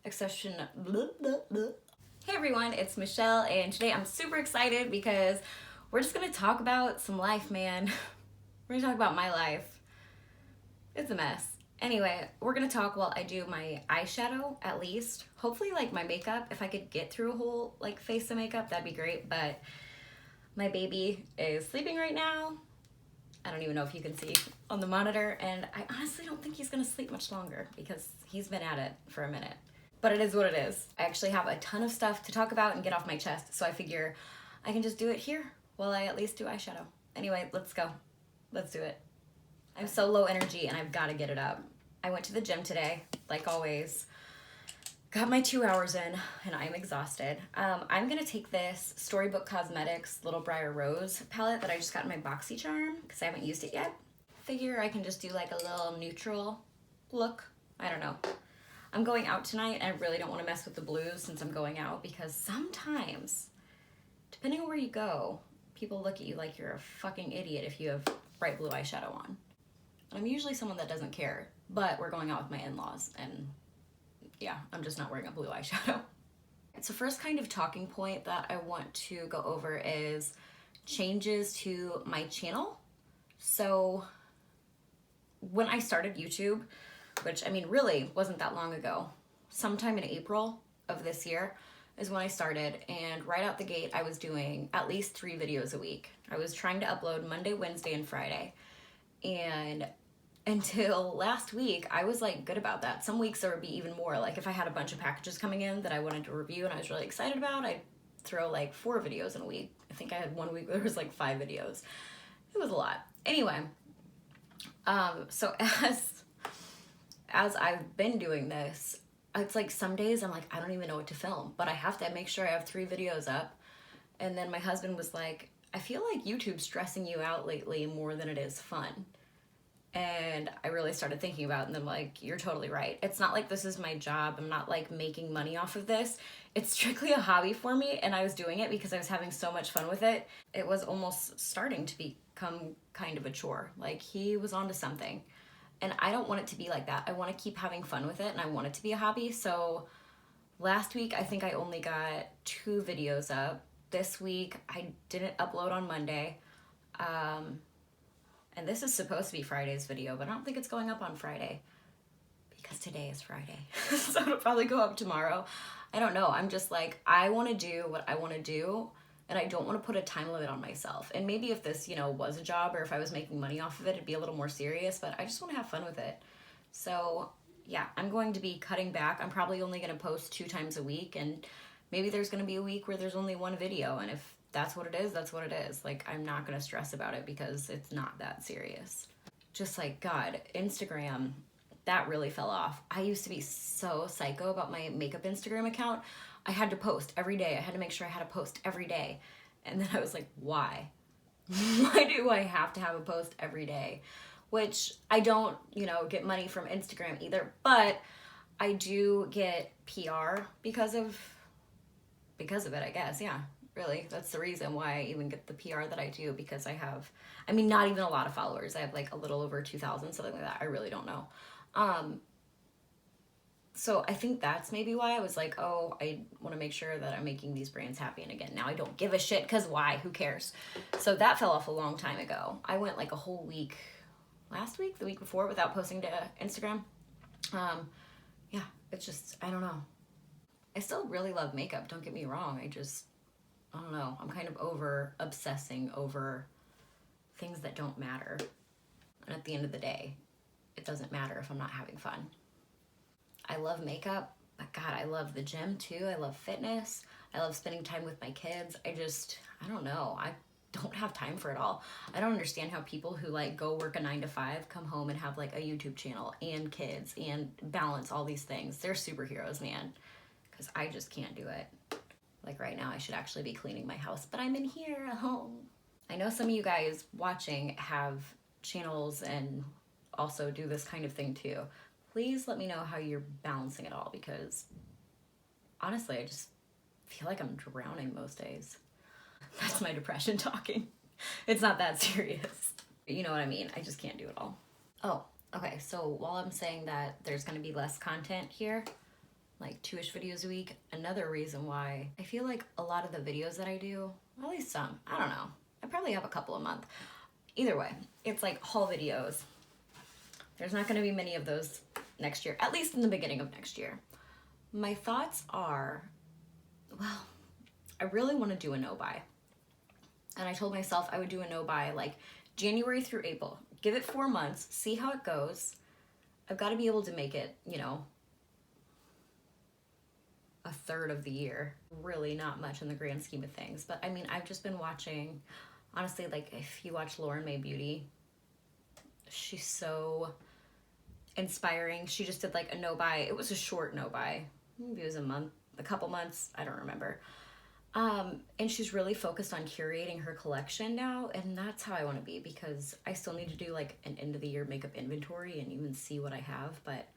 Exception. Blah, blah, blah. Hey everyone, it's Michelle, and today I'm super excited because we're just gonna talk about some life, man. We're gonna talk about my life. It's a mess. Anyway, we're gonna talk while I do my eyeshadow, at least. Hopefully, like, my makeup, if I could get through a whole, like, face of makeup, that'd be great, but my baby is sleeping right now. I don't even know if you can see on the monitor, and I honestly don't think he's gonna sleep much longer because he's been at it for a minute. But it is what it is. I actually have a ton of stuff to talk about and get off my chest, so I figure I can just do it here while I at least do eyeshadow. Anyway, let's go. Let's do it. I'm so low energy and I've gotta get it up. I went to the gym today, like always. Got my 2 hours in and I'm exhausted. I'm gonna take this Storybook Cosmetics Little Briar Rose palette that I just got in my BoxyCharm because I haven't used it yet. Figure I can just do like a little neutral look. I don't know. I'm going out tonight and I really don't want to mess with the blues since I'm going out because sometimes, depending on where you go, people look at you like you're a fucking idiot if you have bright blue eyeshadow on. I'm usually someone that doesn't care, but we're going out with my in-laws and yeah, I'm just not wearing a blue eyeshadow. So first kind of talking point that I want to go over is changes to my channel. So when I started YouTube, which I mean really wasn't that long ago, sometime in April of this year is when I started, and right out the gate I was doing at least 3 videos a week. I was trying to upload Monday, Wednesday, and Friday, and until last week I was like good about that. Some weeks there would be even more, like if I had a bunch of packages coming in that I wanted to review and I was really excited about, I'd throw like 4 videos in a week. I think I had one week where there was like 5 videos. It was a lot. Anyway, so as I've been doing this, it's like some days I'm like, I don't even know what to film, but I have to make sure I have 3 videos up. And then my husband was like, I feel like YouTube's stressing you out lately more than it is fun. And I really started thinking about it, and then like, you're totally right. It's not like this is my job. I'm not like making money off of this. It's strictly a hobby for me, and I was doing it because I was having so much fun with it. It was almost starting to become kind of a chore. Like, he was onto something. And I don't want it to be like that. I want to keep having fun with it, and I want it to be a hobby. So last week, I think I only got 2 videos up. This week, I didn't upload on Monday. And this is supposed to be Friday's video, but I don't think it's going up on Friday because today is Friday. So it'll probably go up tomorrow. I don't know. I'm just like, I want to do what I want to do, and I don't want to put a time limit on myself. And maybe if this, was a job, or if I was making money off of it, it'd be a little more serious, but I just want to have fun with it. So yeah, I'm going to be cutting back. I'm probably only going to post 2 times a week, and maybe there's going to be a week where there's only 1 video, and if that's what it is, that's what it is. Like, I'm not going to stress about it because it's not that serious. Just like, God, Instagram, that really fell off. I used to be so psycho about my makeup Instagram account. I had to post every day. I had to make sure I had a post every day. And then I was like, why? Why do I have to have a post every day? Which I don't, get money from Instagram either, but I do get PR because of it, I guess. Yeah, really. That's the reason why I even get the PR that I do, because I have, not even a lot of followers. I have like a little over 2,000, something like that. I really don't know. So I think that's maybe why I was like, oh, I want to make sure that I'm making these brands happy. And again, now I don't give a shit, because why? Who cares? So that fell off a long time ago. I went like a whole week, last week, the week before, without posting to Instagram. Yeah, it's just, I don't know. I still really love makeup, don't get me wrong. I don't know. I'm kind of over obsessing over things that don't matter. And at the end of the day, it doesn't matter if I'm not having fun. I love makeup, but God, I love the gym too. I love fitness. I love spending time with my kids. I don't know. I don't have time for it all. I don't understand how people who like go work a 9 to 5 come home and have like a YouTube channel and kids and balance all these things. They're superheroes, man, because I just can't do it. Like right now, I should actually be cleaning my house, but I'm in here at home. I know some of you guys watching have channels and also do this kind of thing too. Please let me know how you're balancing it all, because honestly, I just feel like I'm drowning most days. That's my depression talking. It's not that serious. You know what I mean? I just can't do it all. Oh, okay. So while I'm saying that there's going to be less content here, like 2-ish videos a week. Another reason why I feel like a lot of the videos that I do, at least some, I don't know, I probably have a couple a month. Either way, it's like haul videos. There's not gonna be many of those next year, at least in the beginning of next year. My thoughts are, well, I really wanna do a no-buy. And I told myself I would do a no-buy like January through April. Give it 4 months, see how it goes. I've gotta be able to make it, you know, a third of the year. Really not much in the grand scheme of things. But I mean, I've just been watching, honestly, like if you watch Lauren May Beauty, she's so inspiring. She just did like a no-buy. It was a short no-buy. Maybe it was a month, a couple months, I don't remember. And she's really focused on curating her collection now, and that's how I want to be, because I still need to do like an end of the year makeup inventory and even see what I have. But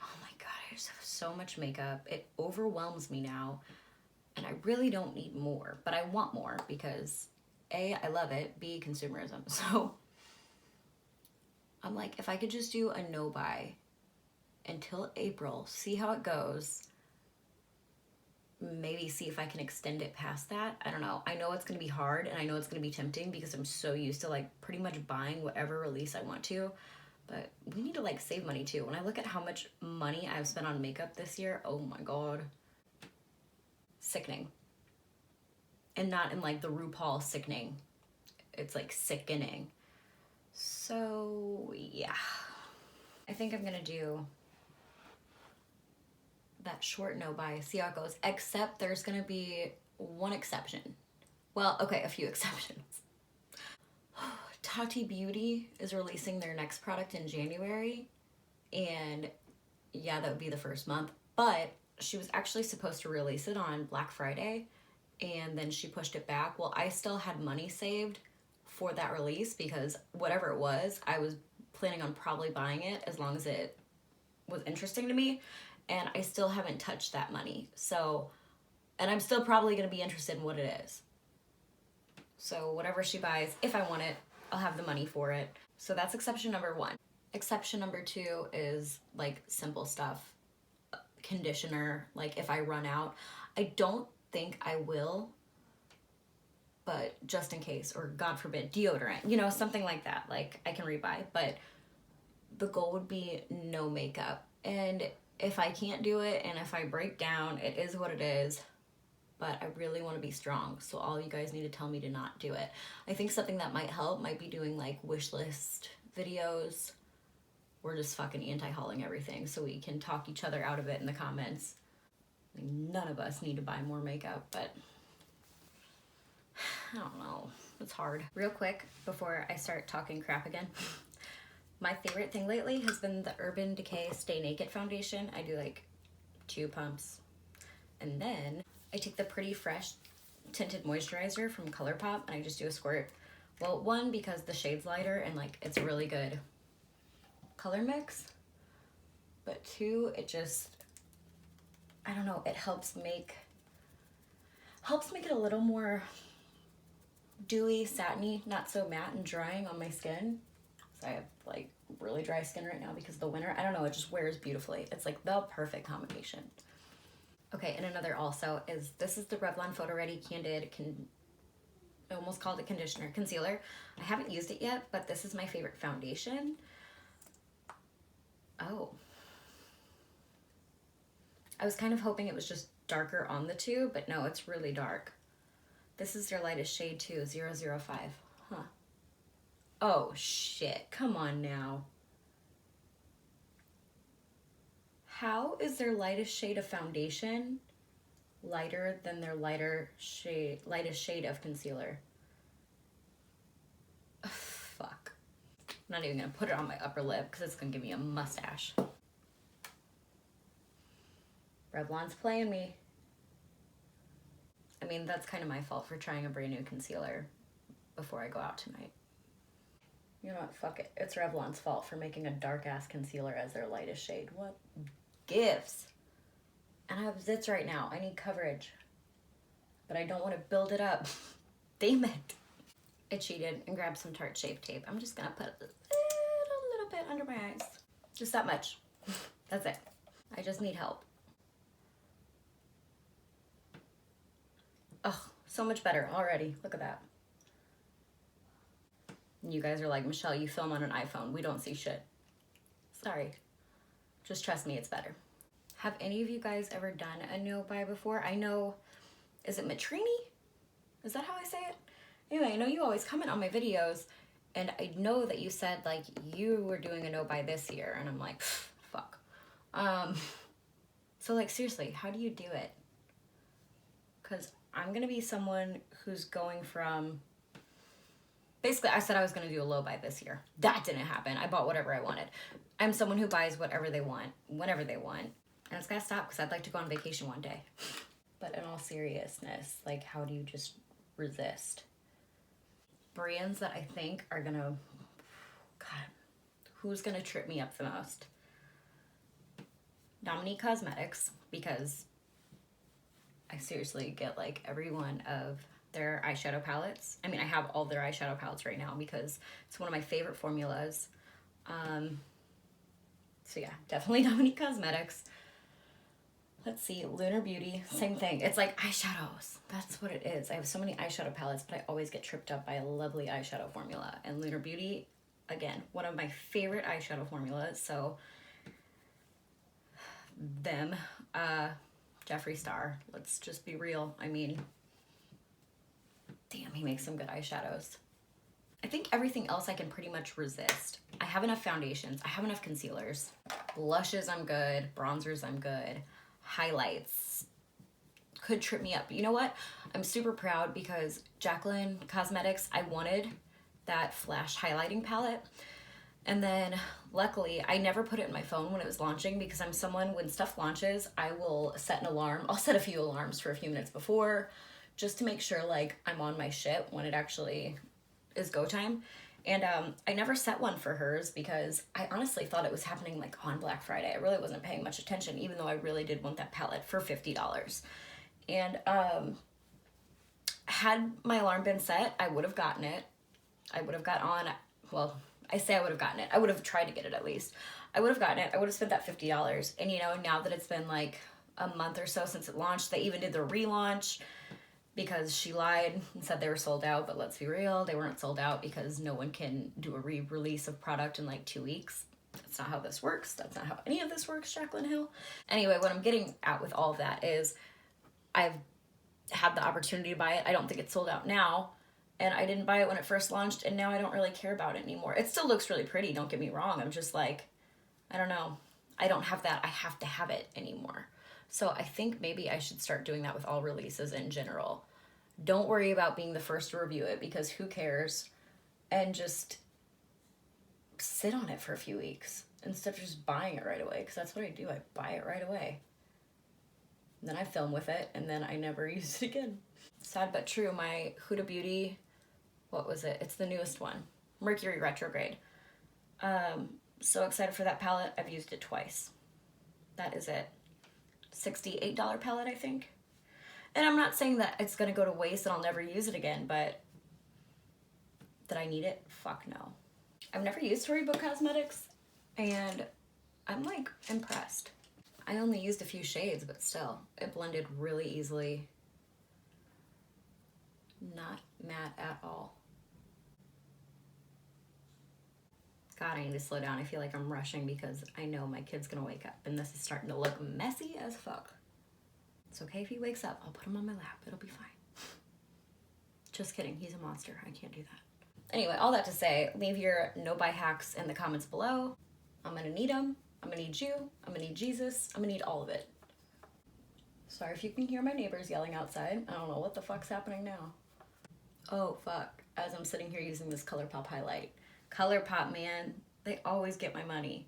oh my god, I just have so much makeup. It overwhelms me now, and I really don't need more, but I want more because A, I love it, B, consumerism. So I'm like, if I could just do a no-buy until April, see how it goes, maybe see if I can extend it past that. I don't know. I know it's going to be hard, and I know it's going to be tempting because I'm so used to like pretty much buying whatever release I want to. But we need to like save money too. When I look at how much money I've spent on makeup this year, oh my god. Sickening. And not in like the RuPaul sickening. It's like sickening. So yeah. I think I'm gonna do that short no-buy, see how it goes. Except there's gonna be one exception. Well, okay, a few exceptions. Tati Beauty is releasing their next product in January, and yeah, that would be the first month, but she was actually supposed to release it on Black Friday, and then she pushed it back. Well, I still had money saved for that release because whatever it was, I was planning on probably buying it as long as it was interesting to me, and I still haven't touched that money. So, and I'm still probably going to be interested in what it is. So whatever she buys, if I want it, I'll have the money for it. So that's exception number one. Exception number two is like simple stuff. Conditioner, like if I run out. I don't think I will, but just in case, or God forbid, deodorant, you know, something like that. Like I can rebuy, but the goal would be no makeup. And if I can't do it, and if I break down, it is what it is. But I really want to be strong, so all you guys need to tell me to not do it. I think something that might help might be doing like wish list videos. We're just fucking anti-hauling everything so we can talk each other out of it in the comments. I mean, none of us need to buy more makeup, but I don't know. It's hard. Real quick, before I start talking crap again, my favorite thing lately has been the Urban Decay Stay Naked foundation. I do like 2 pumps, and then I take the Pretty Fresh tinted moisturizer from ColourPop and I just do a squirt. Well, 1, because the shade's lighter and like it's a really good color mix, but 2, it just, I don't know, it helps make it a little more dewy, satiny, not so matte and drying on my skin. So I have like really dry skin right now because of the winter. I don't know, it just wears beautifully. It's like the perfect combination. Okay, and another also is, this is the Revlon Photo Ready Candid, I almost called it concealer. I haven't used it yet, but this is my favorite foundation. Oh. I was kind of hoping it was just darker on the tube, but no, it's really dark. This is their lightest shade too, 005. Huh. Oh shit, come on now. How is their lightest shade of foundation lighter than their lightest shade of concealer? Ugh, fuck. I'm not even gonna put it on my upper lip because it's gonna give me a mustache. Revlon's playing me. I mean, that's kind of my fault for trying a brand new concealer before I go out tonight. You know what, fuck it. It's Revlon's fault for making a dark ass concealer as their lightest shade. What gives? And I have zits right now. I need coverage. But I don't want to build it up. Damn it. I cheated and grabbed some Tarte Shape Tape. I'm just gonna put a little bit under my eyes. Just that much. That's it. I just need help. Oh, so much better already. Look at that. And you guys are like, Michelle, you film on an iPhone. We don't see shit. Sorry. Just trust me, it's better. Have any of you guys ever done a no-buy before? I know, is it Matrini? Is that how I say it? Anyway, I know you always comment on my videos, and I know that you said like you were doing a no-buy this year, and I'm like, fuck. So like seriously, how do you do it? Because I'm gonna be someone who's going from, basically I said I was gonna do a low buy this year. That didn't happen. I bought whatever I wanted. I'm someone who buys whatever they want, whenever they want. And it's gotta stop because I'd like to go on vacation one day. But in all seriousness, like how do you just resist? Brands that I think are gonna, God, who's gonna trip me up the most? Dominique Cosmetics, because I seriously get like every one of their eyeshadow palettes. I mean, I have all their eyeshadow palettes right now because it's one of my favorite formulas. So yeah, definitely Dominique Cosmetics. Let's see, Lunar Beauty, same thing. It's like eyeshadows. That's what it is. I have so many eyeshadow palettes, but I always get tripped up by a lovely eyeshadow formula. And Lunar Beauty, again, one of my favorite eyeshadow formulas. So them, Jeffree Star, let's just be real. I mean, damn, he makes some good eyeshadows. I think everything else I can pretty much resist. I have enough foundations. I have enough concealers. Blushes, I'm good. Bronzers, I'm good. Highlights could trip me up. But you know what? I'm super proud because Jacqueline Cosmetics, I wanted that flash highlighting palette. And then luckily, I never put it in my phone when it was launching because I'm someone, when stuff launches, I will set an alarm. I'll set a few alarms for a few minutes before just to make sure like I'm on my shit when it actually is go time. And I never set one for hers because I honestly thought it was happening like on Black Friday. I really wasn't paying much attention, even though I really did want that palette for $50. And had my alarm been set, I would have gotten it. I would have got on, well, I say I would have gotten it. I would have tried to get it at least. I would have gotten it. I would have spent that $50. And you know, now that it's been like a month or so since it launched, they even did the relaunch because she lied and said they were sold out, but let's be real, they weren't sold out because no one can do a re-release of product in like 2 weeks. That's not how this works. That's not how any of this works, Jaclyn Hill. Anyway, what I'm getting at with all of that is I've had the opportunity to buy it. I don't think it's sold out now, and I didn't buy it when it first launched, and now I don't really care about it anymore. It still looks really pretty, don't get me wrong. I'm just like, I don't know. I don't have that I have to have it anymore. So I think maybe I should start doing that with all releases in general. Don't worry about being the first to review it because who cares? And just sit on it for a few weeks instead of just buying it right away, because that's what I do. I buy it right away. And then I film with it and then I never use it again. Sad but true, my Huda Beauty, what was it? It's the newest one, Mercury Retrograde. So excited for that palette. I've used it twice. That is it. $68 palette, I think. And I'm not saying that it's gonna go to waste and I'll never use it again, but did I need it? Fuck no. I've never used Storybook Cosmetics and I'm like impressed. I only used a few shades, but still, it blended really easily. Not matte at all. God, I need to slow down. I feel like I'm rushing because I know my kid's gonna wake up and this is starting to look messy as fuck. It's okay if he wakes up. I'll put him on my lap. It'll be fine. Just kidding. He's a monster. I can't do that. Anyway, all that to say, leave your no-buy hacks in the comments below. I'm gonna need them. I'm gonna need you. I'm gonna need Jesus. I'm gonna need all of it. Sorry if you can hear my neighbors yelling outside. I don't know what the fuck's happening now. Oh, fuck. As I'm sitting here using this ColourPop highlight. ColourPop, man, they always get my money.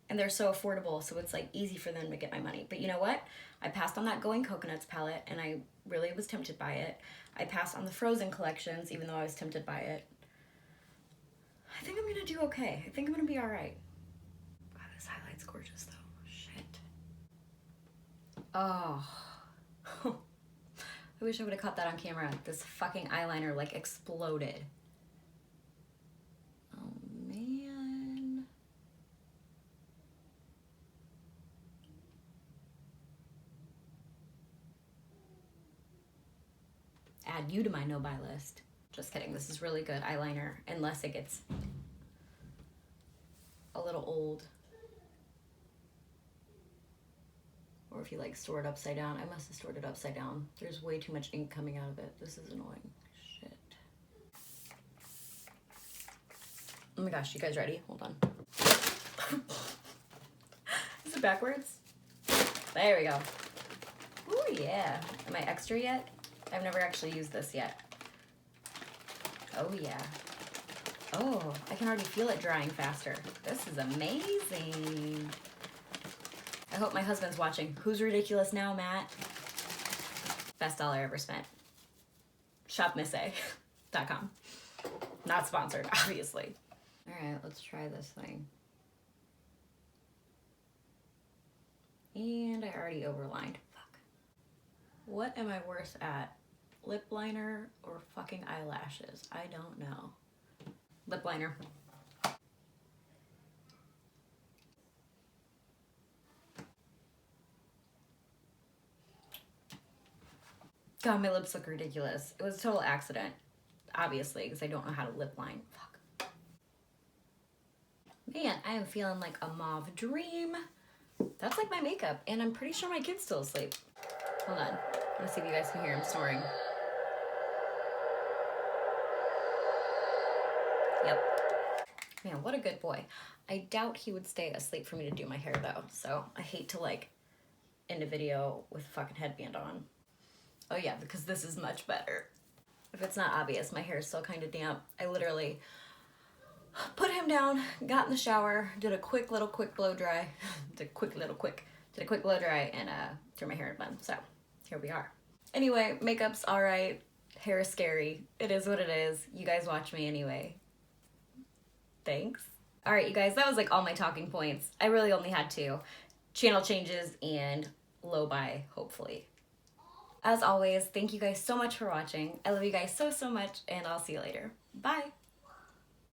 And they're so affordable, so it's like easy for them to get my money. But you know what? I passed on that Going Coconuts palette and I really was tempted by it. I passed on the Frozen collections even though I was tempted by it. I think I'm gonna do okay. I think I'm gonna be all right. God, this highlight's gorgeous though. Shit. Oh. I wish I would have caught that on camera. This fucking eyeliner like exploded. Oh man. add you to my no-buy list. Just kidding. This is really good eyeliner, unless it gets a little old. Or if you like store it upside down. I must have stored it upside down. There's way too much ink coming out of it. This is annoying. Shit. Oh my gosh, you guys ready? Hold on. Is it backwards? There we go. Ooh, yeah. Am I extra yet? I've never actually used this yet. Oh, yeah. Oh, I can already feel it drying faster. This is amazing. I hope my husband's watching. Who's ridiculous now, Matt? Best dollar ever spent. Shopmisse.com. Not sponsored, obviously. All right, let's try this thing. And I already overlined. Fuck. What am I worse at? Lip liner or fucking eyelashes? I don't know. Lip liner. God, my lips look ridiculous. It was a total accident, obviously, because I don't know how to lip line. Fuck. Man, I am feeling like a mauve dream. That's like my makeup, and I'm pretty sure my kid's still asleep. Hold on. Let's see if you guys can hear him snoring. Yep. Man, what a good boy. I doubt he would stay asleep for me to do my hair, though, so I hate to, like, end a video with a fucking headband on. Oh yeah, because this is much better. If it's not obvious, my hair is still kind of damp. I literally put him down, got in the shower, did a quick blow dry, did a quick blow dry, and threw my hair in a bun. So here we are. Anyway, makeup's all right. Hair is scary. It is what it is. You guys watch me anyway. Thanks. All right, you guys, that was like all my talking points. I really only had two. Channel changes and low buy, hopefully. As always, thank you guys so much for watching. I love you guys so much, and I'll see you later. Bye.